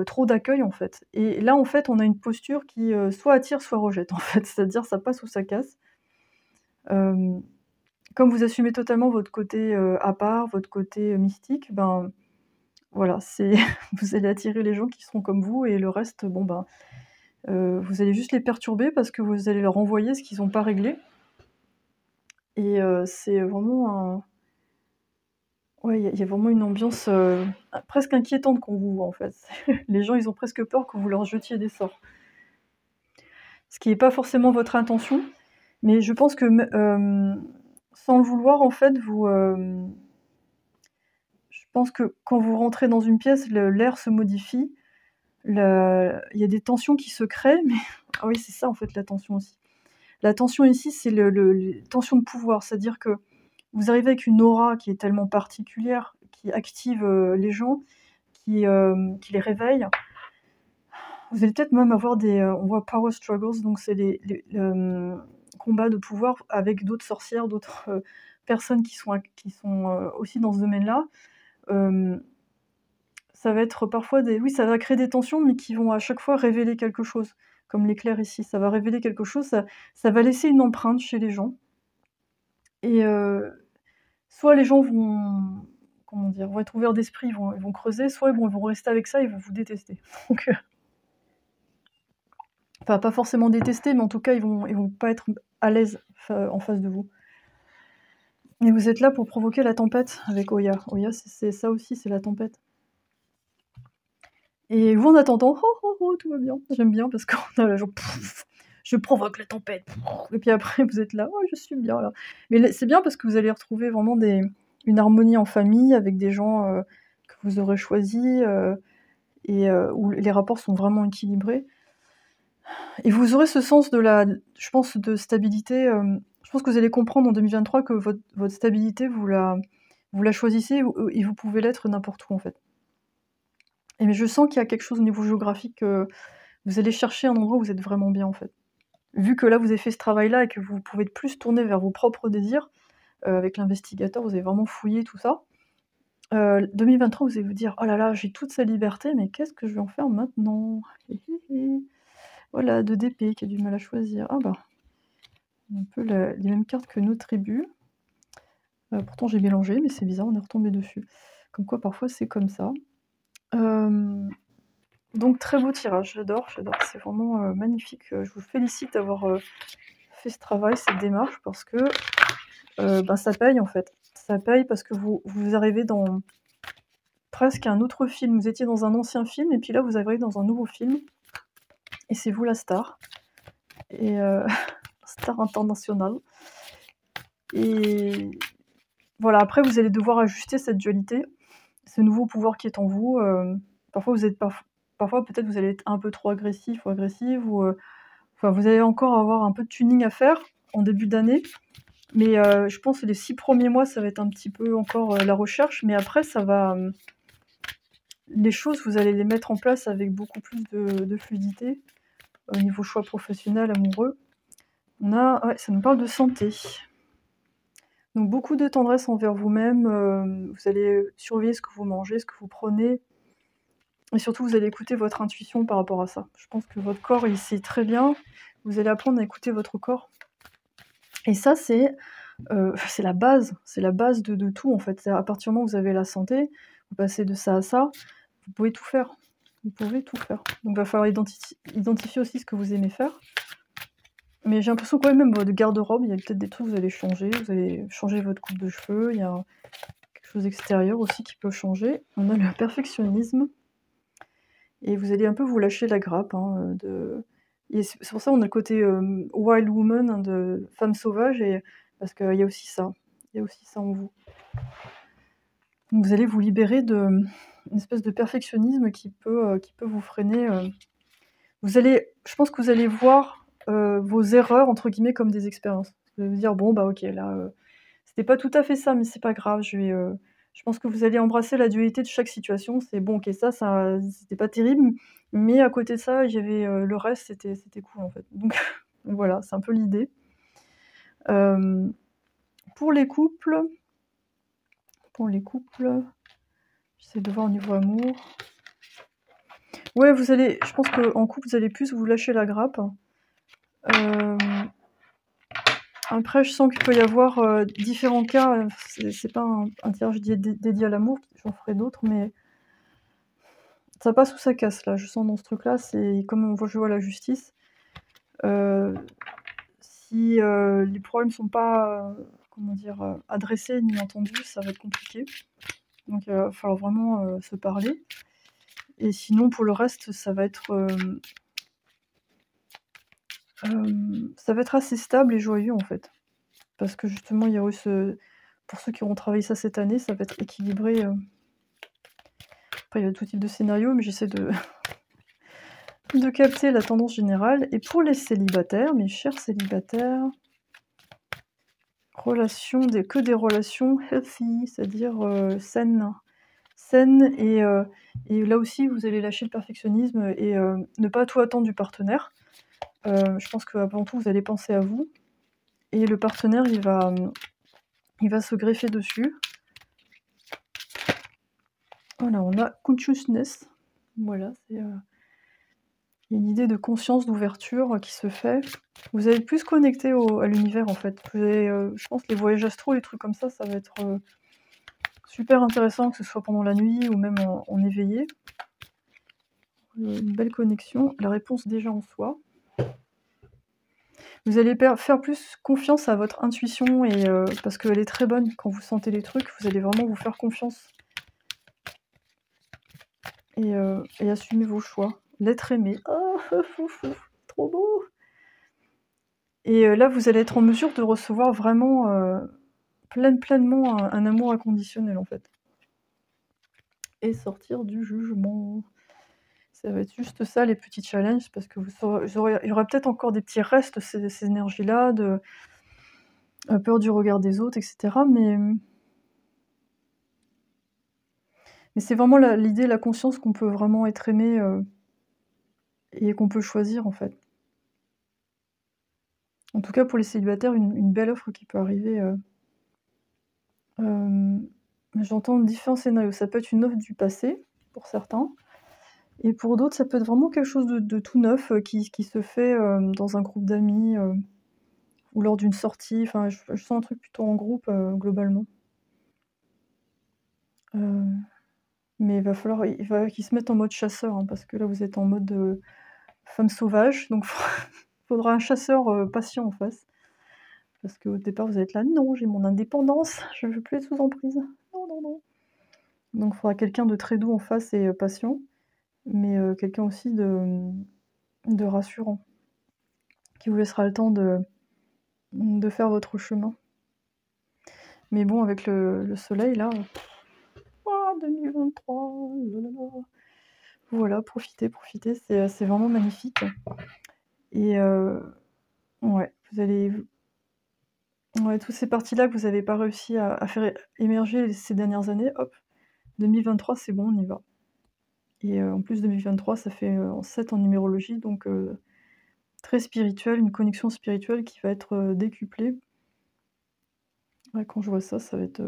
trop d'accueil en fait. Et là, en fait, on a une posture qui soit attire, soit rejette en fait, c'est-à-dire ça passe ou ça casse. Comme vous assumez totalement votre côté à part, votre côté mystique, ben voilà, c'est vous allez attirer les gens qui seront comme vous et le reste, bon ben, vous allez juste les perturber parce que vous allez leur envoyer ce qu'ils n'ont pas réglé. Et c'est vraiment un ouais, il y a vraiment une ambiance presque inquiétante qu'on vous voit en fait. Les gens, ils ont presque peur que vous leur jetiez des sorts. Ce qui est pas forcément votre intention, mais je pense que sans le vouloir, en fait, je pense que quand vous rentrez dans une pièce, l'air se modifie. Il y a des tensions qui se créent, mais ah oui, c'est ça en fait la tension aussi. La tension ici, c'est les tensions de pouvoir, c'est-à-dire que vous arrivez avec une aura qui est tellement particulière, qui active les gens, qui les réveille. Vous allez peut-être même avoir on voit power struggles, donc c'est les combats de pouvoir avec d'autres sorcières, d'autres personnes qui sont aussi dans ce domaine-là. Ça va être parfois oui, ça va créer des tensions, mais qui vont à chaque fois révéler quelque chose, comme l'éclair ici. Ça va révéler quelque chose, ça va laisser une empreinte chez les gens. Et soit les gens vont, comment dire, vont être ouverts d'esprit, ils vont creuser, soit ils vont rester avec ça, ils vont vous détester. Donc enfin, pas forcément détester, mais en tout cas, ils vont pas être à l'aise en face de vous. Et vous êtes là pour provoquer la tempête avec Oya. Oya, c'est ça aussi, c'est la tempête. Et vous, en attendant, oh, oh, oh, tout va bien. J'aime bien parce qu'on a la genre, je provoque la tempête. Et puis après, vous êtes là, oh, je suis bien là. Mais c'est bien parce que vous allez retrouver vraiment une harmonie en famille avec des gens que vous aurez choisis et où les rapports sont vraiment équilibrés. Et vous aurez ce sens je pense, de stabilité. Je pense que vous allez comprendre en 2023 que votre stabilité, vous la choisissez et vous pouvez l'être n'importe où en fait. Mais je sens qu'il y a quelque chose au niveau géographique. Vous allez chercher un endroit où vous êtes vraiment bien en fait. Vu que là vous avez fait ce travail-là et que vous pouvez plus tourner vers vos propres désirs, avec l'investigateur, vous avez vraiment fouillé tout ça. 2023, vous allez vous dire: «Oh là là, j'ai toute cette liberté, mais qu'est-ce que je vais en faire maintenant?» Voilà, 2 d'épée qui a du mal à choisir. Ah bah, un peu les mêmes cartes que nos tribus. Pourtant j'ai mélangé, mais c'est bizarre, on est retombé dessus. Comme quoi parfois c'est comme ça. Donc très beau tirage, j'adore, c'est vraiment magnifique. Je vous félicite d'avoir fait ce travail, cette démarche, parce que ça paye en fait. Ça paye parce que vous arrivez dans presque un autre film. Vous étiez dans un ancien film et puis là vous arrivez dans un nouveau film et c'est vous la star. Et star internationale. Et voilà, après vous allez devoir ajuster cette dualité, ce nouveau pouvoir qui est en vous. Parfois vous êtes parfois peut-être vous allez être un peu trop agressif ou agressive ou enfin vous allez encore avoir un peu de tuning à faire en début d'année. Mais je pense que les 6 premiers mois, ça va être un petit peu encore la recherche, mais après ça va, les choses, vous allez les mettre en place avec beaucoup plus de fluidité au niveau choix professionnel, amoureux. Ouais, ça nous parle de santé. Donc beaucoup de tendresse envers vous-même, vous allez surveiller ce que vous mangez, ce que vous prenez et surtout vous allez écouter votre intuition par rapport à ça. Je pense que votre corps, il sait très bien, vous allez apprendre à écouter votre corps et ça c'est la base de tout en fait. C'est à partir du moment où vous avez la santé, vous passez de ça à ça, vous pouvez tout faire. Vous pouvez tout faire. Donc il va falloir identifier aussi ce que vous aimez faire. Mais j'ai l'impression quand même votre garde-robe, il y a peut-être des trucs que vous allez changer votre coupe de cheveux, il y a quelque chose d'extérieur aussi qui peut changer. On a le perfectionnisme. Et vous allez un peu vous lâcher la grappe, hein, et c'est pour ça qu'on a le côté wild woman, hein, de femme sauvage, et parce qu'il y a aussi ça. Il y a aussi ça en vous. Donc vous allez vous libérer d'une espèce de perfectionnisme qui peut vous freiner. Je pense que vous allez voir vos erreurs entre guillemets comme des expériences. Vous allez vous dire bon bah ok là c'était pas tout à fait ça mais c'est pas grave, je pense que vous allez embrasser la dualité de chaque situation. C'est bon ok ça c'était pas terrible mais à côté de ça il y avait le reste, c'était cool en fait. Donc voilà, c'est un peu l'idée. Pour les couples, j'essaie de voir au niveau amour. Ouais, je pense qu'en couple, vous allez plus vous lâcher la grappe. Après, je sens qu'il peut y avoir différents cas. C'est pas un tirage dédié à l'amour, j'en ferai d'autres, mais ça passe ou ça casse là. Je sens dans ce truc-là, c'est comme je vois la justice. Si les problèmes sont pas, adressés ni entendus, ça va être compliqué. Donc il va falloir vraiment se parler. Et sinon, pour le reste, ça va être assez stable et joyeux en fait. Parce que justement, il y a eu pour ceux qui auront travaillé ça cette année, ça va être équilibré. Après, il y a tout type de scénario, mais j'essaie de capter la tendance générale. Et pour les célibataires, mes chers célibataires, que des relations healthy, c'est-à-dire saines. Et là aussi, vous allez lâcher le perfectionnisme et ne pas tout attendre du partenaire. Je pense qu'avant tout, vous allez penser à vous. Et le partenaire, il va se greffer dessus. Voilà, on a consciousness. Voilà, il y a une idée de conscience, d'ouverture qui se fait. Vous allez plus connecter à l'univers en fait. Je pense que les voyages astro, les trucs comme ça va être super intéressant, que ce soit pendant la nuit ou même en éveillé. Une belle connexion, la réponse déjà en soi. Vous allez faire plus confiance à votre intuition et parce qu'elle est très bonne. Quand vous sentez les trucs, vous allez vraiment vous faire confiance et assumer vos choix. L'être aimé. Oh, trop beau! Et là, vous allez être en mesure de recevoir vraiment, pleinement un amour inconditionnel, en fait. Et sortir du jugement. Ça va être juste ça, les petits challenges, parce que il y aura peut-être encore des petits restes, ces énergies-là, de peur du regard des autres, et cetera, mais c'est vraiment l'idée, la conscience qu'on peut vraiment être aimé, et qu'on peut choisir, en fait. En tout cas, pour les célibataires, une belle offre qui peut arriver, hem, j'entends différents scénarios. Ça peut être une offre du passé, pour certains, et pour d'autres, ça peut être vraiment quelque chose de tout neuf, qui se fait, dans un groupe d'amis, ou lors d'une sortie. Enfin, je sens un truc plutôt en groupe, globalement. Heu, mais il va qu'ils se mettent en mode chasseur, hein, parce que là, vous êtes en mode, femme sauvage, donc faudra un chasseur, patient en face. Parce qu'au départ, vous allez être là: «Non, j'ai mon indépendance, je veux plus être sous emprise. Non, non, non». Donc il faudra quelqu'un de très doux en face et patient, mais quelqu'un aussi de rassurant, qui vous laissera le temps de faire votre chemin. Mais bon, avec le soleil là, ouah 2023, là là là. Voilà, profitez, c'est vraiment magnifique et ouais, vous allez ouais, toutes ces parties-là que vous avez pas réussi à faire émerger ces dernières années, hop, 2023, c'est bon, on y va. Et en plus 2023, ça fait, en 7 en numérologie, donc très spirituel, une connexion spirituelle qui va être, décuplée. Ouais, quand je vois ça, ça va être,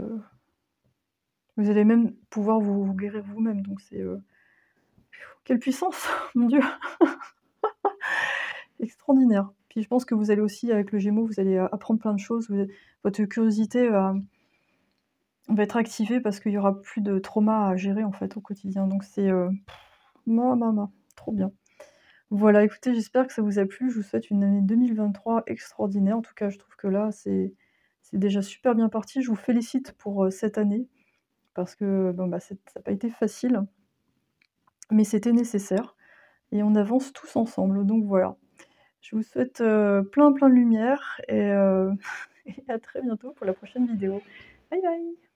vous allez même pouvoir vous guérir vous-même, donc c'est, quelle puissance! Mon Dieu, extraordinaire. Puis je pense que vous allez aussi, avec le Gémeaux, vous allez, apprendre plein de choses, votre curiosité va être activée parce qu'il y aura plus de trauma à gérer, en fait, au quotidien, donc c'est, trop bien. Voilà, écoutez, j'espère que ça vous a plu. Je vous souhaite une année 2023 extraordinaire. En tout cas, je trouve que là, c'est déjà super bien parti. Je vous félicite pour, cette année parce que, bon, bah, ça a pas été facile, mais c'était nécessaire et on avance tous ensemble, donc voilà. Je vous souhaite, plein de lumière et et à très bientôt pour la prochaine vidéo. Bye bye.